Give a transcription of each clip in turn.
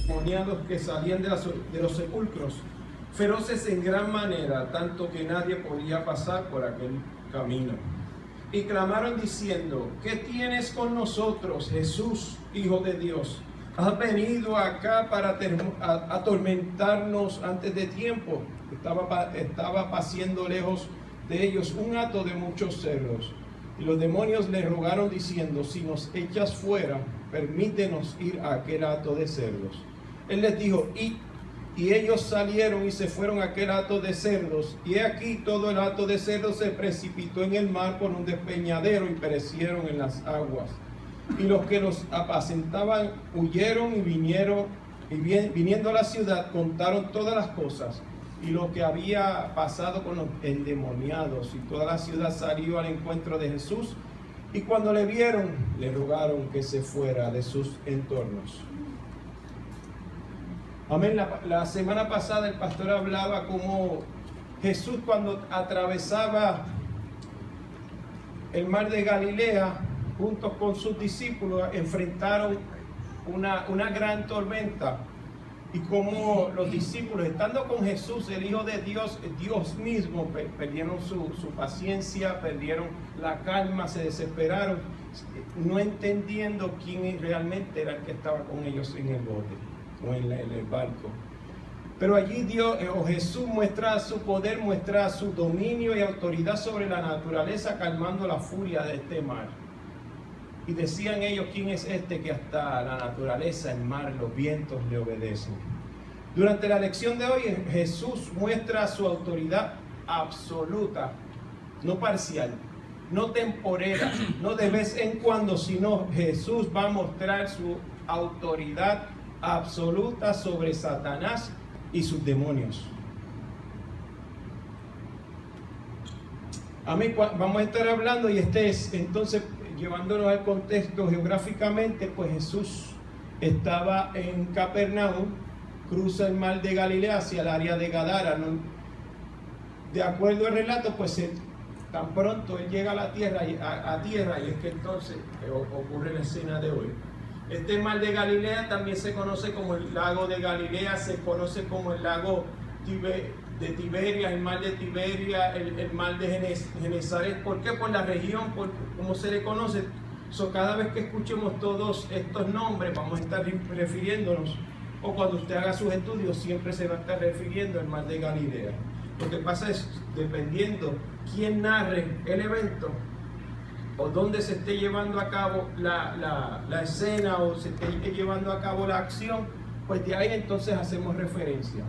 Demoniados que salían de los sepulcros, feroces en gran manera, tanto que nadie podía pasar por aquel camino. Y clamaron diciendo: ¿qué tienes con nosotros, Jesús, Hijo de Dios? ¿Has venido acá para atormentarnos antes de tiempo? Estaba paciendo lejos de ellos un hato de muchos cerdos. Y los demonios le rogaron diciendo: si nos echas fuera, permítenos ir a aquel hato de cerdos. Él les dijo: id. Y ellos salieron y se fueron a aquel hato de cerdos. Y he aquí todo el hato de cerdos se precipitó en el mar por un despeñadero y perecieron en las aguas. Y los que los apacentaban huyeron y viniendo a la ciudad contaron todas las cosas y lo que había pasado con los endemoniados. Y toda la ciudad salió al encuentro de Jesús, y cuando le vieron, le rogaron que se fuera de sus entornos. Amén. La semana pasada el pastor hablaba cómo Jesús, cuando atravesaba el mar de Galilea junto con sus discípulos, enfrentaron una gran tormenta, y cómo los discípulos, estando con Jesús, el Hijo de Dios, Dios mismo, perdieron su paciencia, perdieron la calma, se desesperaron, no entendiendo quién realmente era el que estaba con ellos en el bote o en el barco. Pero allí Jesús muestra su poder, muestra su dominio y autoridad sobre la naturaleza, calmando la furia de este mar. Y decían ellos: ¿quién es este que hasta la naturaleza, el mar, los vientos le obedecen? Durante la lección de hoy, Jesús muestra su autoridad absoluta, no parcial, no temporera, no de vez en cuando, sino Jesús va a mostrar su autoridad absoluta sobre Satanás y sus demonios. Amén. Vamos a estar hablando, y entonces, llevándonos al contexto geográficamente, pues Jesús estaba en Capernaum, cruza el mar de Galilea hacia el área de Gadara, ¿no? De acuerdo al relato, pues tan pronto él llega a la tierra, y es que entonces ocurre la escena de hoy. Este mar de Galilea también se conoce como el lago de Galilea, se conoce como el lago de Tiberia, el mar de Tiberia, el mar de Genesaret. ¿Por qué? Por la región, por cómo se le conoce. Cada vez que escuchemos todos estos nombres, vamos a estar refiriéndonos, o cuando usted haga sus estudios, siempre se va a estar refiriendo al mar de Galilea. Lo que pasa es, dependiendo quién narre el evento, o dónde se esté llevando a cabo la escena, o se esté llevando a cabo la acción, pues de ahí entonces hacemos referencia.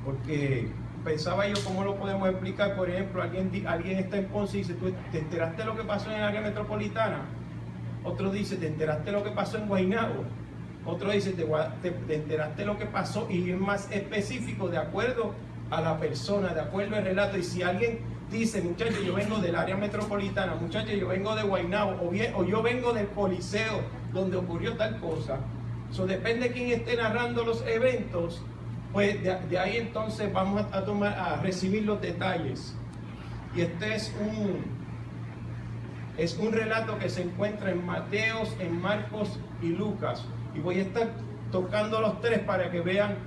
Porque pensaba yo, ¿cómo lo podemos explicar? Por ejemplo, alguien está en Ponce y dice: ¿tú te enteraste de lo que pasó en el área metropolitana? Otro dice: ¿te enteraste de lo que pasó en Guaynabo? Otro dice: ¿te enteraste de lo que pasó? Y es más específico, de acuerdo a la persona, de acuerdo al relato. Y si alguien dice: muchachos, yo vengo del área metropolitana, muchachos, yo vengo de Guaynabo, o yo vengo del Coliseo donde ocurrió tal cosa. Eso depende de quién esté narrando los eventos, pues de ahí entonces vamos a recibir los detalles. Y este es un relato que se encuentra en Mateos, en Marcos y Lucas. Y voy a estar tocando los tres para que vean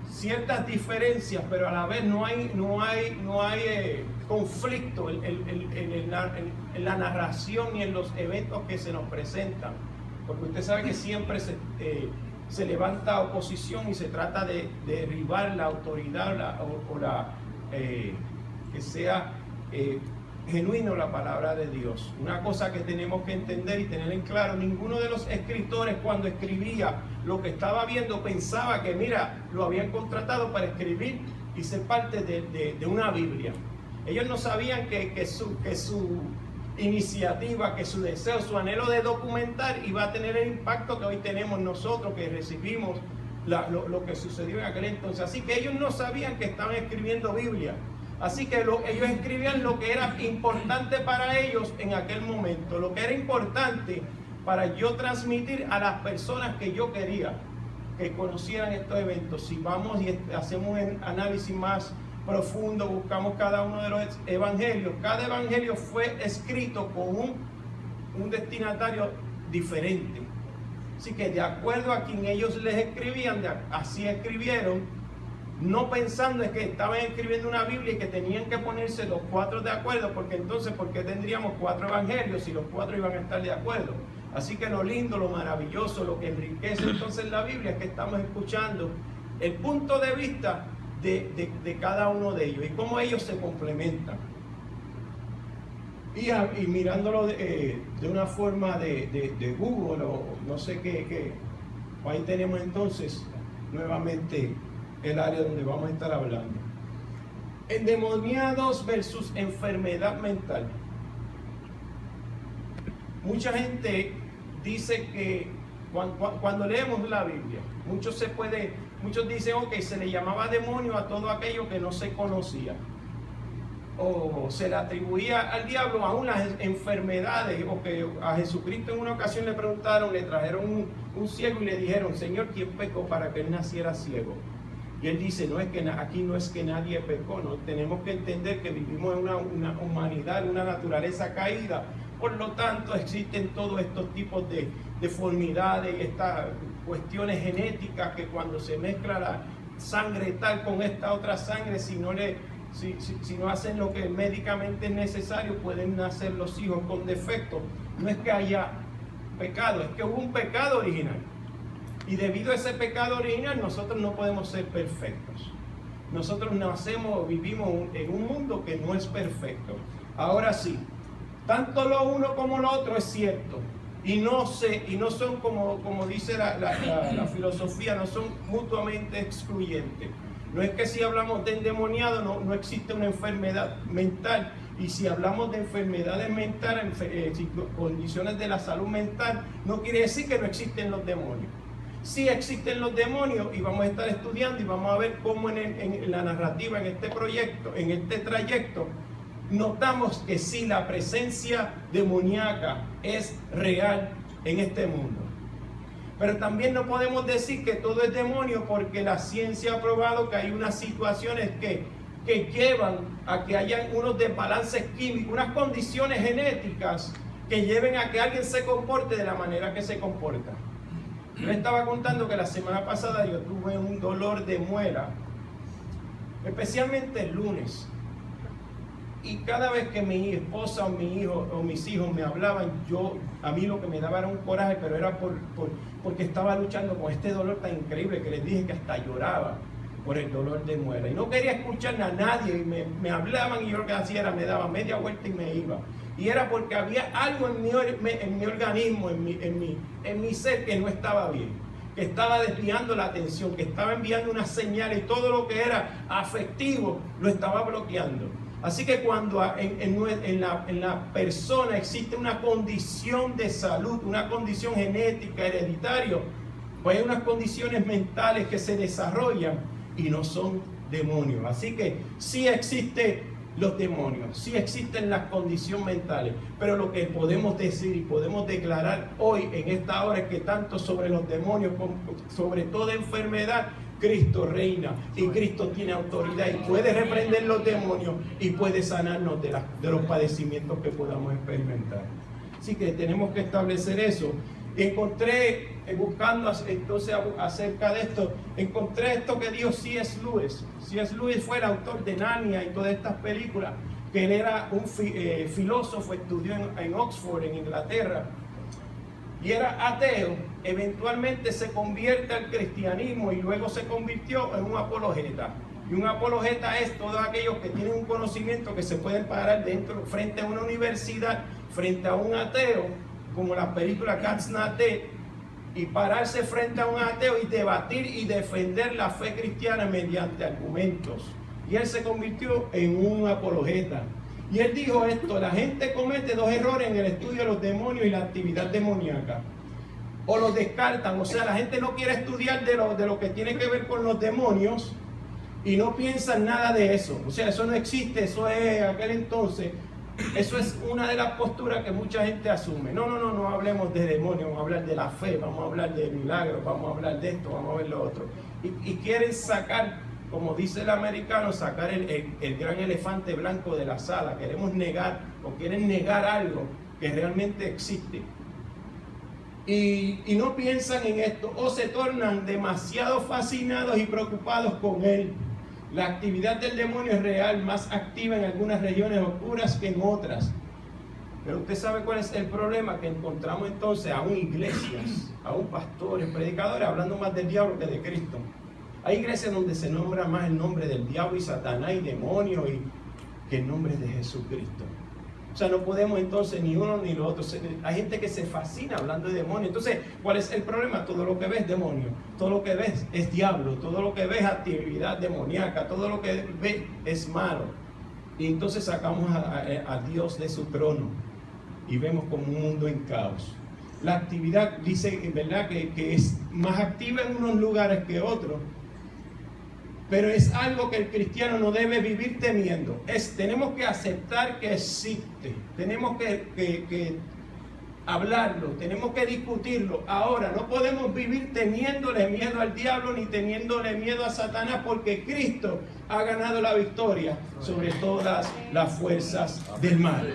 ciertas diferencias, pero a la vez no hay conflicto en la narración ni en los eventos que se nos presentan, porque usted sabe que siempre se levanta oposición y se trata de derribar la autoridad que sea genuino la palabra de Dios. Una cosa que tenemos que entender y tener en claro: ninguno de los escritores, cuando escribía lo que estaba viendo, pensaba que, mira, lo habían contratado para escribir y ser parte de una Biblia. Ellos no sabían que su iniciativa, que su deseo, su anhelo de documentar iba a tener el impacto que hoy tenemos nosotros, que recibimos lo que sucedió en aquel entonces. Así que ellos no sabían que estaban escribiendo Biblia. Así que ellos escribían lo que era importante para ellos en aquel momento, lo que era importante para yo transmitir a las personas que yo quería que conocieran estos eventos. Si vamos y hacemos un análisis más profundo, buscamos cada uno de los evangelios, cada evangelio fue escrito con un destinatario diferente. Así que de acuerdo a quien ellos les escribían, así escribieron, no pensando en que estaban escribiendo una Biblia y que tenían que ponerse los 4 de acuerdo, porque entonces, ¿por qué tendríamos 4 evangelios si los 4 iban a estar de acuerdo? Así que lo lindo, lo maravilloso, lo que enriquece entonces la Biblia es que estamos escuchando el punto de vista de cada uno de ellos y cómo ellos se complementan. Y mirándolo de una forma de Google o no sé qué, ahí tenemos entonces nuevamente el área donde vamos a estar hablando. Endemoniados versus enfermedad mental. Mucha gente dice que cuando leemos la Biblia, muchos dicen, ok, se le llamaba demonio a todo aquello que no se conocía, o se le atribuía al diablo aún las enfermedades, o que a Jesucristo en una ocasión le preguntaron, le trajeron un ciego y le dijeron, Señor, ¿quién pecó para que él naciera ciego? Y él dice, aquí no es que nadie pecó, no tenemos que entender que vivimos en una humanidad, una naturaleza caída. Por lo tanto, existen todos estos tipos de deformidades y estas cuestiones genéticas que cuando se mezcla la sangre tal con esta otra sangre, si no hacen lo que médicamente es necesario, pueden nacer los hijos con defectos. No es que haya pecado, es que hubo un pecado original. Y debido a ese pecado original, nosotros no podemos ser perfectos. Nosotros vivimos en un mundo que no es perfecto. Ahora sí, tanto lo uno como lo otro es cierto. Y no son como dice la filosofía, no son mutuamente excluyentes. No es que si hablamos de endemoniado no existe una enfermedad mental. Y si hablamos de enfermedades mentales, condiciones de la salud mental, no quiere decir que no existen los demonios. Sí existen los demonios y vamos a estar estudiando y vamos a ver cómo en la narrativa, en este proyecto, en este trayecto, notamos que sí, la presencia demoníaca es real en este mundo. Pero también no podemos decir que todo es demonio, porque la ciencia ha probado que hay unas situaciones que llevan a que hayan unos desbalances químicos, unas condiciones genéticas que lleven a que alguien se comporte de la manera que se comporta. Yo les estaba contando que la semana pasada yo tuve un dolor de muela, especialmente el lunes. Y cada vez que mi esposa o mi hijo o mis hijos me hablaban, a mí lo que me daba era un coraje, pero era porque estaba luchando con este dolor tan increíble que les dije que hasta lloraba por el dolor de muela. Y no quería escuchar a nadie, y me hablaban y yo lo que hacía era me daba media vuelta y me iba. Y era porque había algo en mi organismo, en mi ser que no estaba bien, que estaba desviando la atención, que estaba enviando una señal y todo lo que era afectivo lo estaba bloqueando. Así que cuando en la persona existe una condición de salud, una condición genética, hereditaria, pues hay unas condiciones mentales que se desarrollan y no son demonios. Así que sí existen los demonios, sí existen las condiciones mentales, pero lo que podemos decir y podemos declarar hoy en esta hora es que tanto sobre los demonios como sobre toda enfermedad, Cristo reina y Cristo tiene autoridad y puede reprender los demonios y puede sanarnos de los padecimientos que podamos experimentar. Así que tenemos que establecer eso. Encontré, buscando entonces acerca de esto, encontré esto que dijo C.S. Lewis. C.S. Lewis fue el autor de Narnia y todas estas películas, que él era un filósofo, estudió en Oxford, en Inglaterra, y era ateo. Eventualmente se convierte al cristianismo y luego se convirtió en un apologeta. Y un apologeta es todos aquellos que tienen un conocimiento que se pueden parar frente a una universidad, frente a un ateo, como la película Cat's Not Dead, y pararse frente a un ateo y debatir y defender la fe cristiana mediante argumentos. Y él se convirtió en un apologeta. Y él dijo esto: la gente comete dos errores en el estudio de los demonios y la actividad demoníaca. O los descartan, o sea, la gente no quiere estudiar de lo que tiene que ver con los demonios y no piensan nada de eso. O sea, eso no existe, eso es aquel entonces. Eso es una de las posturas que mucha gente asume. No hablemos de demonios, vamos a hablar de la fe, vamos a hablar de milagros, vamos a hablar de esto, vamos a ver lo otro. Y quieren sacar, como dice el americano, sacar el gran elefante blanco de la sala. Queremos negar o quieren negar algo que realmente existe. y no piensan en esto o se tornan demasiado fascinados y preocupados con él. La actividad del demonio es real, más activa en algunas regiones oscuras que en otras. Pero usted sabe cuál es el problema, que encontramos entonces aún iglesias, aún pastores, predicadores hablando más del diablo que de Cristo. Hay iglesias donde se nombra más el nombre del diablo y Satanás y demonio que el nombre de Jesucristo. O sea, no podemos entonces ni uno ni lo otro. Hay gente que se fascina hablando de demonio. Entonces, ¿cuál es el problema? Todo lo que ves es demonio, todo lo que ves es diablo, todo lo que ves es actividad demoníaca, todo lo que ves es malo. Y entonces sacamos a Dios de su trono y vemos como un mundo en caos. La actividad dice, ¿verdad?, que es más activa en unos lugares que otros. Pero es algo que el cristiano no debe vivir temiendo. Tenemos que aceptar que existe. Tenemos que hablarlo. Tenemos que discutirlo. Ahora, no podemos vivir teniéndole miedo al diablo ni teniéndole miedo a Satanás, porque Cristo ha ganado la victoria sobre todas las fuerzas del mal.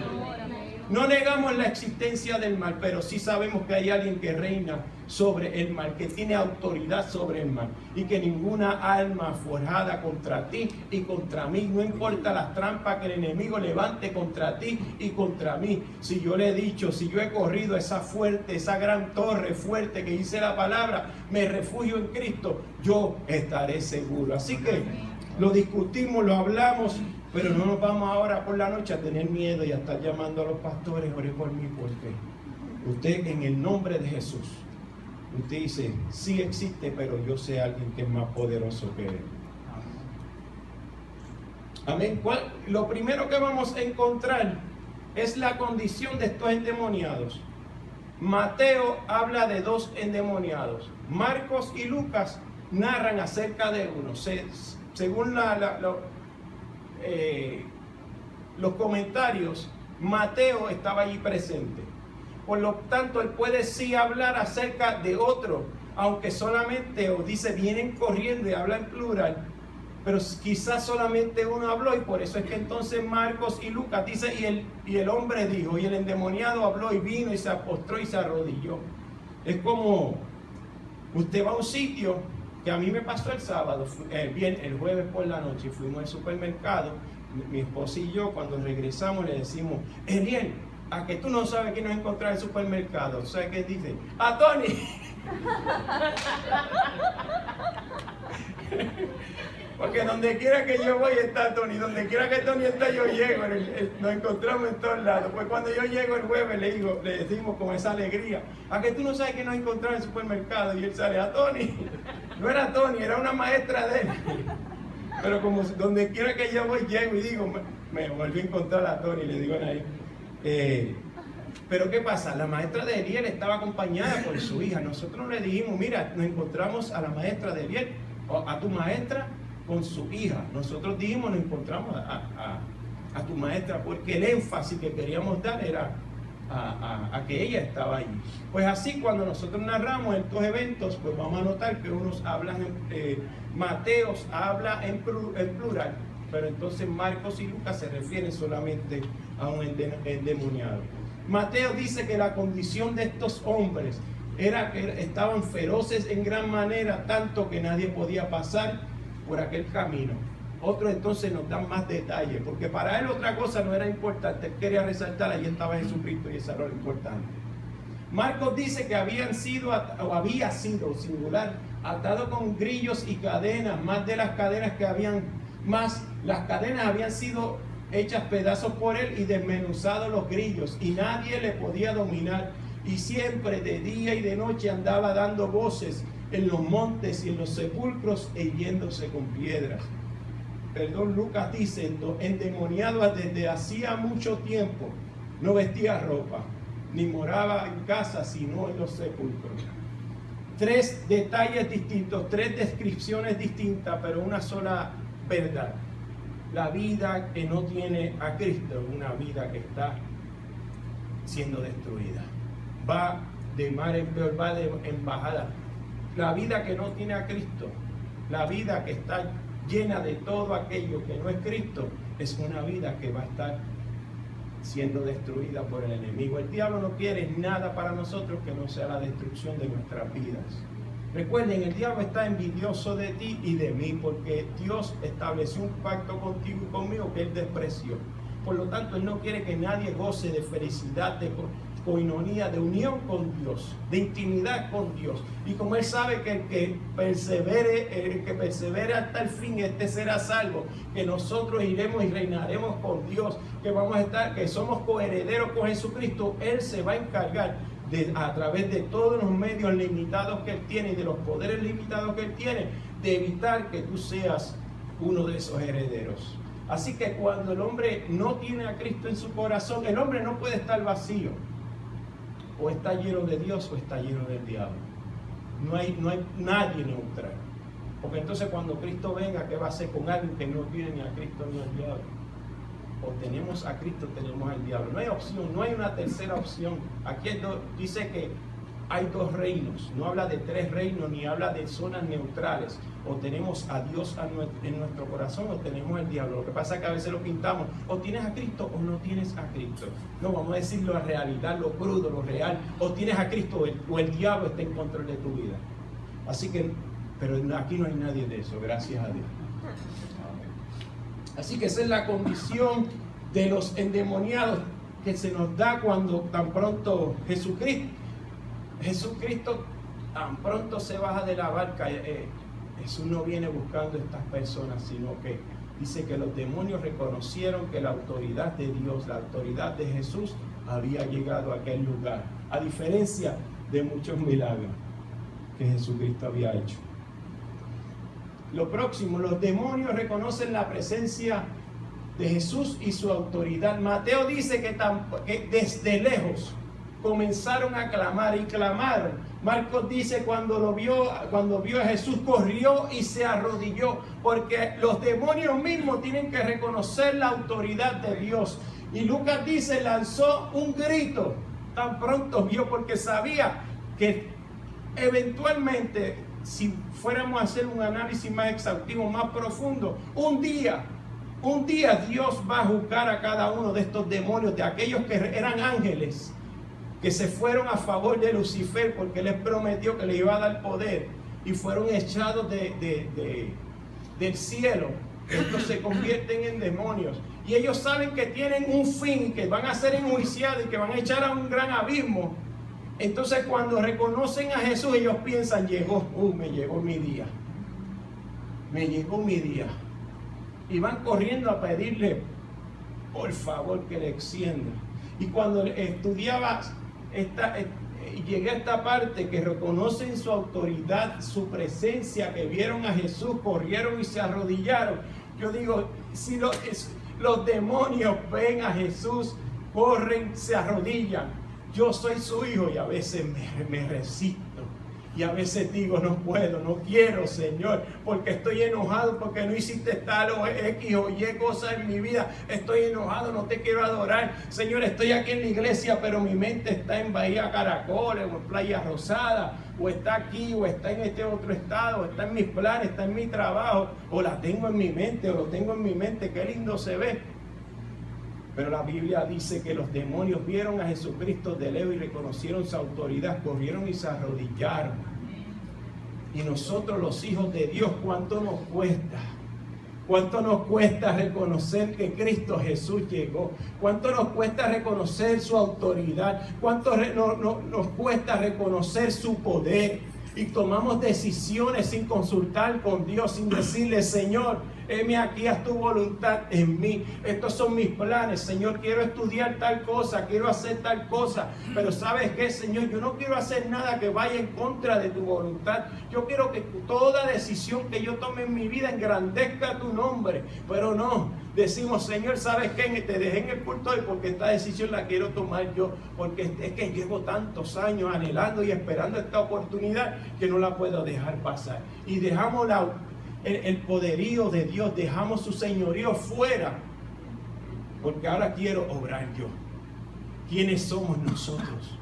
No negamos la existencia del mal, pero sí sabemos que hay alguien que reina sobre el mal, que tiene autoridad sobre el mal, y que ninguna alma forjada contra ti y contra mí, no importa las trampas que el enemigo levante contra ti y contra mí. Si yo le he dicho, si yo he corrido esa gran torre fuerte que dice la palabra, me refugio en Cristo, yo estaré seguro. Así que lo discutimos, lo hablamos, pero no nos vamos ahora por la noche a tener miedo y a estar llamando a los pastores, ore por mí, porque usted, en el nombre de Jesús, usted dice, sí existe, pero yo sé a alguien que es más poderoso que él. Amén. Lo primero que vamos a encontrar es la condición de estos endemoniados. Mateo habla de 2 endemoniados. Marcos y Lucas narran acerca de uno. Según los comentarios, Mateo estaba allí presente. Por lo tanto, él puede sí hablar acerca de otro, aunque solamente, o dice, vienen corriendo y habla en plural, pero quizás solamente uno habló, y por eso es que entonces Marcos y Lucas dice, y el hombre dijo, y el endemoniado habló y vino y se postró y se arrodilló. Es como usted va a un sitio, que a mí me pasó el sábado, el jueves por la noche, fuimos al supermercado, mi esposa y yo, cuando regresamos le decimos, Eliel, a que tú no sabes quién nos encontró en el supermercado. ¿Sabes qué dice? ¡A Tony! Porque donde quiera que yo voy está Tony, donde quiera que Tony está yo llego, nos encontramos en todos lados. Pues cuando yo llego el jueves le decimos con esa alegría, a que tú no sabes quién nos encontró en el supermercado, y él sale, a Tony. No era Tony, era una maestra de él. Pero como donde quiera que yo voy llego y digo, me volví a encontrar a Tony, le digo a nadie. Pero ¿qué pasa? La maestra de Eliel estaba acompañada por su hija. Nosotros le dijimos, mira, nos encontramos a la maestra de Eliel, o a tu maestra con su hija. Nosotros dijimos, nos encontramos a tu maestra, porque el énfasis que queríamos dar era a que ella estaba allí. Pues así, cuando nosotros narramos estos eventos, pues vamos a notar que unos hablan, Mateos habla en plural, pero entonces Marcos y Lucas se refieren solamente a un endemoniado. Mateo dice que la condición de estos hombres era que estaban feroces en gran manera, tanto que nadie podía pasar por aquel camino. Otros entonces nos dan más detalles, porque para él otra cosa no era importante. Él quería resaltar, allí estaba Jesucristo, y eso era lo importante. Marcos dice que había sido singular, atado con grillos y cadenas, más de las cadenas que habían, más las cadenas habían sido hechas pedazos por él y desmenuzados los grillos, y nadie le podía dominar, y siempre de día y de noche andaba dando voces en los montes y en los sepulcros e hiriéndose con piedras. Lucas dice, endemoniado desde hacía mucho tiempo, no vestía ropa, ni moraba en casa, sino en los sepulcros. 3 detalles distintos, 3 descripciones distintas, pero una sola verdad. La vida que no tiene a Cristo es una vida que está siendo destruida. Va de mal en peor, va de embajada. La vida que no tiene a Cristo, la vida que está llena de todo aquello que no es Cristo, es una vida que va a estar siendo destruida por el enemigo. El diablo no quiere nada para nosotros que no sea la destrucción de nuestras vidas. Recuerden, el diablo está envidioso de ti y de mí, porque Dios estableció un pacto contigo y conmigo que Él despreció. Por lo tanto, Él no quiere que nadie goce de felicidad, de coinonía, de unión con Dios, de intimidad con Dios. Y como Él sabe que el que persevere hasta el fin, este será salvo, que nosotros iremos y reinaremos con Dios, que vamos a estar, que somos coherederos con Jesucristo, Él se va a encargar a través de todos los medios limitados que Él tiene y de los poderes limitados que Él tiene, de evitar que tú seas uno de esos herederos. Así que cuando el hombre no tiene a Cristo en su corazón, el hombre no puede estar vacío. O está lleno de Dios o está lleno del diablo. No hay nadie neutral. Porque entonces cuando Cristo venga, ¿qué va a hacer con alguien que no tiene ni a Cristo ni al diablo? O tenemos a Cristo, tenemos al diablo. No hay opción, no hay una tercera opción. Aquí dice que hay dos reinos. No habla de tres reinos ni habla de zonas neutrales. O tenemos a Dios en nuestro corazón o tenemos al diablo. Lo que pasa es que a veces lo pintamos. O tienes a Cristo o no tienes a Cristo. No, vamos a decirlo a realidad, lo crudo, lo real. O tienes a Cristo o el diablo está en control de tu vida. Así que, pero aquí no hay nadie de eso, gracias a Dios. Así que esa es la condición de los endemoniados que se nos da cuando tan pronto Jesucristo tan pronto se baja de la barca. Jesús no viene buscando a estas personas, sino que dice que los demonios reconocieron que la autoridad de Dios, la autoridad de Jesús había llegado a aquel lugar, a diferencia de muchos milagros que Jesucristo había hecho. Lo próximo, los demonios reconocen la presencia de Jesús y su autoridad. Mateo dice que desde lejos comenzaron a clamar y clamaron. Marcos dice cuando vio a Jesús corrió y se arrodilló, porque los demonios mismos tienen que reconocer la autoridad de Dios. Y Lucas dice lanzó un grito tan pronto vio, porque sabía que eventualmente, si fuéramos a hacer un análisis más exhaustivo, más profundo, un día Dios va a juzgar a cada uno de estos demonios, de aquellos que eran ángeles, que se fueron a favor de Lucifer porque les prometió que le iba a dar poder y fueron echados del cielo. Estos se convierten en demonios y ellos saben que tienen un fin, que van a ser enjuiciados y que van a echar a un gran abismo. Entonces cuando reconocen a Jesús, ellos piensan, me llegó mi día. Me llegó mi día. Y van corriendo a pedirle, por favor, que le extienda. Y cuando estudiaba, llegué a esta parte que reconocen su autoridad, su presencia, que vieron a Jesús, corrieron y se arrodillaron. Yo digo, si los demonios ven a Jesús, corren, se arrodillan. Yo soy su hijo y a veces me resisto. Y a veces digo, no puedo, no quiero, Señor, porque estoy enojado, porque no hiciste tal o X o Y cosas en mi vida. Estoy enojado, no te quiero adorar. Señor, estoy aquí en la iglesia, pero mi mente está en Bahía Caracoles o en Playa Rosada, o está aquí, o está en este otro estado, o está en mis planes, está en mi trabajo, o la tengo en mi mente, o lo tengo en mi mente. Qué lindo se ve. Pero la Biblia dice que los demonios vieron a Jesucristo de lejos y reconocieron su autoridad, corrieron y se arrodillaron. Y nosotros los hijos de Dios, ¿cuánto nos cuesta? ¿Cuánto nos cuesta reconocer que Cristo Jesús llegó? ¿Cuánto nos cuesta reconocer su autoridad? ¿Cuánto nos cuesta reconocer su poder? Y tomamos decisiones sin consultar con Dios, sin decirle, Señor, heme aquí, haz tu voluntad en mí. Estos son mis planes, Señor, quiero estudiar tal cosa, quiero hacer tal cosa. Pero ¿sabes qué, Señor? Yo no quiero hacer nada que vaya en contra de tu voluntad. Yo quiero que toda decisión que yo tome en mi vida engrandezca tu nombre. Pero no, decimos, Señor, ¿sabes qué? Te dejé en el culto hoy porque esta decisión la quiero tomar yo. Porque es que llevo tantos años anhelando y esperando esta oportunidad que no la puedo dejar pasar. Y dejamos el poderío de Dios, dejamos su señorío fuera, porque ahora quiero obrar yo. ¿Quiénes somos nosotros?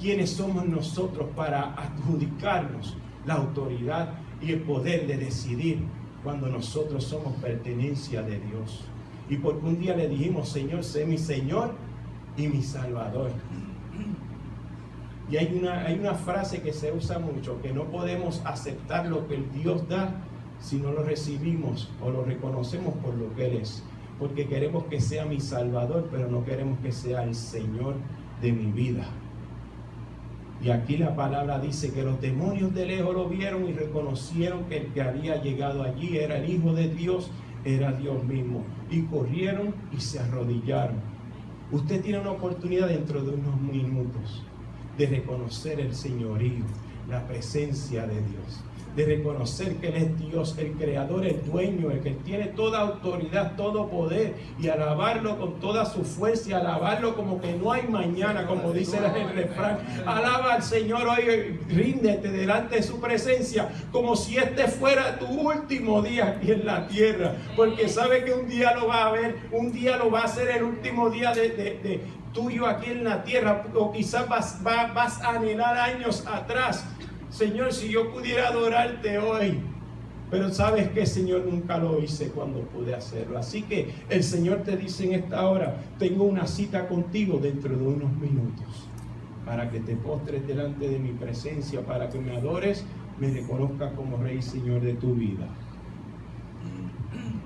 ¿Quiénes somos nosotros para adjudicarnos la autoridad y el poder de decidir cuando nosotros somos pertenencia de Dios? y porque un día le dijimos, Señor, sé mi Señor y mi Salvador. Y hay una frase que se usa mucho, que no podemos aceptar lo que el Dios da si no lo recibimos o lo reconocemos por lo que Él es. Porque queremos que sea mi Salvador, pero no queremos que sea el Señor de mi vida. Y aquí la palabra dice que los demonios de lejos lo vieron y reconocieron que el que había llegado allí era el Hijo de Dios, era Dios mismo. Y corrieron y se arrodillaron. Usted tiene una oportunidad dentro de unos minutos de reconocer el señorío, la presencia de Dios, de reconocer que Él es Dios, el creador, el dueño, el que tiene toda autoridad, todo poder, y alabarlo con toda su fuerza, y alabarlo como que no hay mañana, como dice el refrán. Alaba al Señor hoy, ríndete delante de su presencia, como si este fuera tu último día aquí en la tierra, porque sabe que un día lo va a ver, un día lo va a ser el último día tuyo aquí en la tierra, o quizás vas a anhelar años atrás. Señor, si yo pudiera adorarte hoy, pero sabes que, Señor, nunca lo hice cuando pude hacerlo. Así que el Señor te dice en esta hora, tengo una cita contigo dentro de unos minutos, para que te postres delante de mi presencia, para que me adores, me reconozcas como Rey y Señor de tu vida.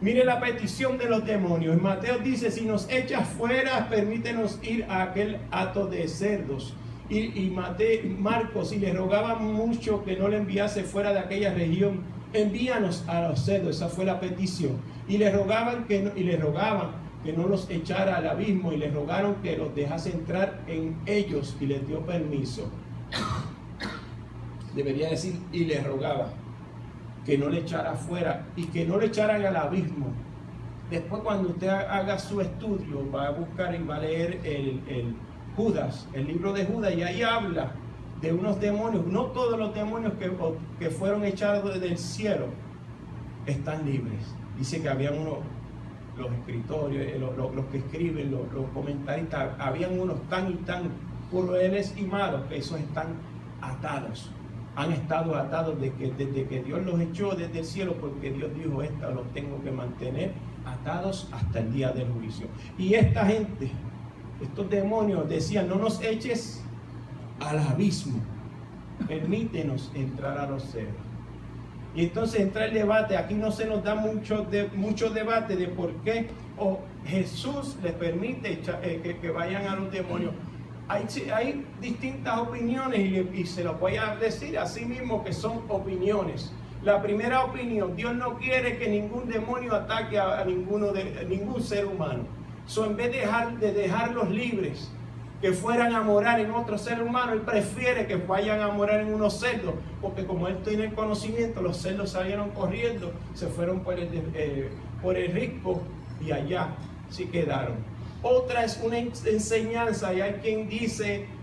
Mire la petición de los demonios. En Mateo dice, si nos echas fuera, permítenos ir a aquel hato de cerdos. Y Marcos, y le rogaban mucho que no le enviase fuera de aquella región, envíanos a los cerdos. Esa fue la petición. Y le rogaban que no los echara al abismo, y le rogaron que los dejase entrar en ellos, y les dio permiso. Debería decir, y le rogaba que no le echara fuera y que no le echaran al abismo. Después, cuando usted haga su estudio, va a buscar y va a leer Judas, el libro de Judas, y ahí habla de unos demonios. No todos los demonios que fueron echados del cielo están libres. Dice que habían unos, los escritores, los que escriben, los comentaristas, habían unos tan y tan crueles y malos que esos están atados. Han estado atados desde que Dios los echó desde el cielo, porque Dios dijo, esta los tengo que mantener atados hasta el día del juicio. Y esta gente, estos demonios decían, no nos eches al abismo, permítenos entrar a los cerdos. Y entonces entra el debate. Aquí no se nos da mucho debate de por qué Jesús les permite que vayan a los demonios. Hay distintas opiniones, y se los voy a decir así mismo, que son opiniones. La primera opinión, Dios no quiere que ningún demonio ataque a ningún ser humano. En vez de dejarlos libres, que fueran a morar en otro ser humano, Él prefiere que vayan a morar en unos cerdos, porque como Él tiene el conocimiento, los cerdos salieron corriendo, se fueron por el risco, y allá sí quedaron. Otra es una enseñanza, y hay quien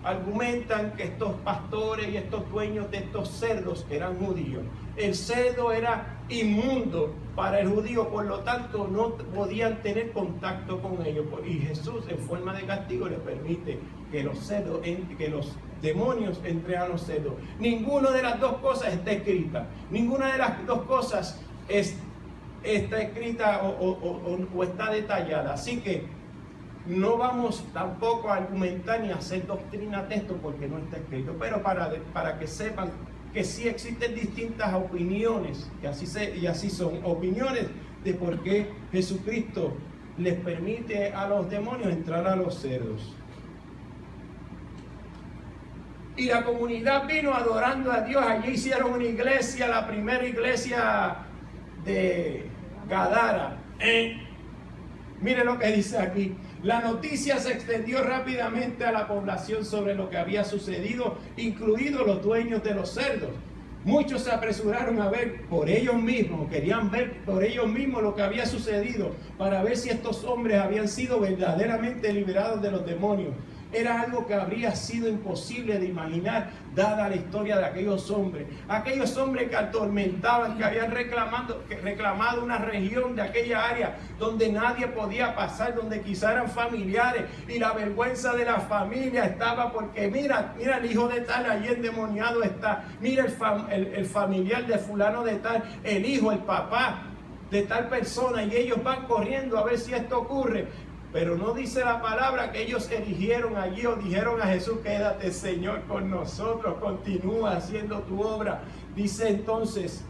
argumentan que estos pastores y estos dueños de estos cerdos eran judíos. El cerdo era inmundo para el judío, por lo tanto no podían tener contacto con ellos. Y Jesús, en forma de castigo, les permite que los demonios entren a los cerdos. Ninguna de las dos cosas está escrita. Ninguna de las dos cosas está escrita o está detallada. Así que no vamos tampoco a argumentar ni a hacer doctrina de esto, porque no está escrito, pero para que sepan que sí existen distintas opiniones, y así son opiniones de por qué Jesucristo les permite a los demonios entrar a los cerdos. Y la comunidad vino adorando a Dios. Allí hicieron una iglesia, la primera iglesia de Gadara. Mire lo que dice aquí. La noticia se extendió rápidamente a la población sobre lo que había sucedido, incluidos los dueños de los cerdos. Muchos se apresuraron a ver por ellos mismos, querían ver por ellos mismos lo que había sucedido, para ver si estos hombres habían sido verdaderamente liberados de los demonios. Era algo que habría sido imposible de imaginar, dada la historia de aquellos hombres que atormentaban, que habían reclamado una región de aquella área donde nadie podía pasar, donde quizá eran familiares, y la vergüenza de la familia estaba porque mira el hijo de tal allí endemoniado está, mira el familiar de fulano de tal, el hijo, el papá de tal persona, y ellos van corriendo a ver si esto ocurre. Pero no dice la palabra que ellos eligieron allí o dijeron a Jesús: quédate, Señor, con nosotros, continúa haciendo tu obra. Dice entonces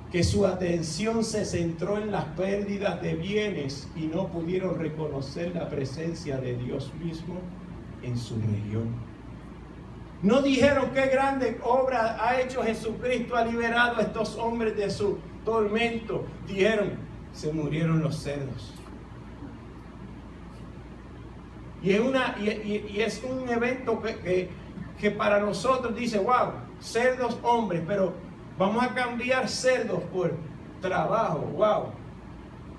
que su atención se centró en las pérdidas de bienes y no pudieron reconocer la presencia de Dios mismo en su región. No dijeron: qué grande obra ha hecho Jesucristo, ha liberado a estos hombres de su tormento. Dijeron: se murieron los cerdos. Y es un evento que para nosotros dice: wow, cerdos hombres, pero vamos a cambiar cerdos por trabajo. Wow,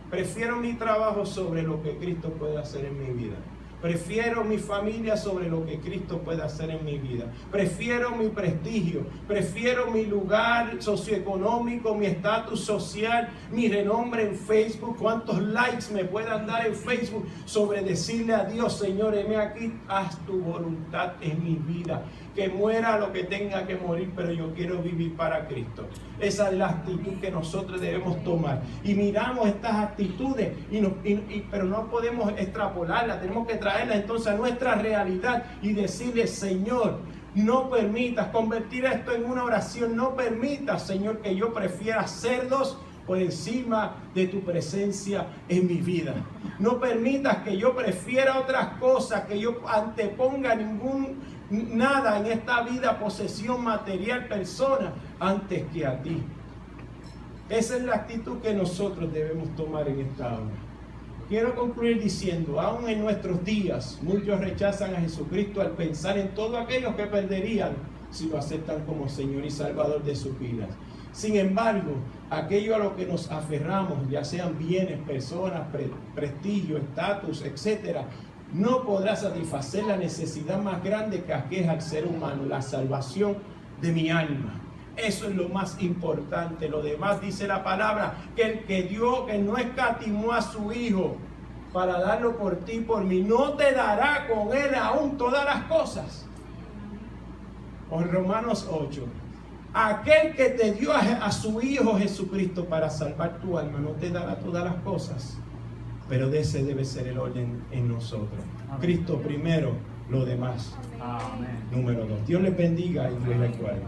prefiero mi trabajo sobre lo que Cristo puede hacer en mi vida. Prefiero mi familia sobre lo que Cristo puede hacer en mi vida. Prefiero mi prestigio, prefiero mi lugar socioeconómico, mi estatus social, mi renombre en Facebook, cuántos likes me puedan dar en Facebook, sobre decirle a Dios: Señor, heme aquí, haz tu voluntad en mi vida. Que muera lo que tenga que morir, pero yo quiero vivir para Cristo. Esa es la actitud que nosotros debemos tomar. Y miramos estas actitudes, pero no podemos extrapolarlas. Tenemos que traerlas entonces a nuestra realidad y decirle: Señor, no permitas, convertir esto en una oración. No permitas, Señor, que yo prefiera cerdos por encima de tu presencia en mi vida. No permitas que yo prefiera otras cosas, que yo anteponga nada en esta vida, posesión material, persona, antes que a ti. Esa es la actitud que nosotros debemos tomar en esta hora. Quiero concluir diciendo: aún en nuestros días, muchos rechazan a Jesucristo al pensar en todos aquellos que perderían si lo aceptan como Señor y Salvador de sus vidas. Sin embargo, aquello a lo que nos aferramos, ya sean bienes, personas, prestigio, estatus, etcétera, no podrá satisfacer la necesidad más grande que aqueja al ser humano: la salvación de mi alma. Eso es lo más importante. Lo demás, dice la palabra, que el que dio, que no escatimó a su Hijo para darlo por ti y por mí, no te dará con él aún todas las cosas. O Romanos 8. Aquel que te dio a su Hijo Jesucristo para salvar tu alma, no te dará todas las cosas. Pero de ese debe ser el orden en nosotros. Amén. Cristo primero, lo demás. Amén. Número 2. Dios les bendiga y Dios les guarde.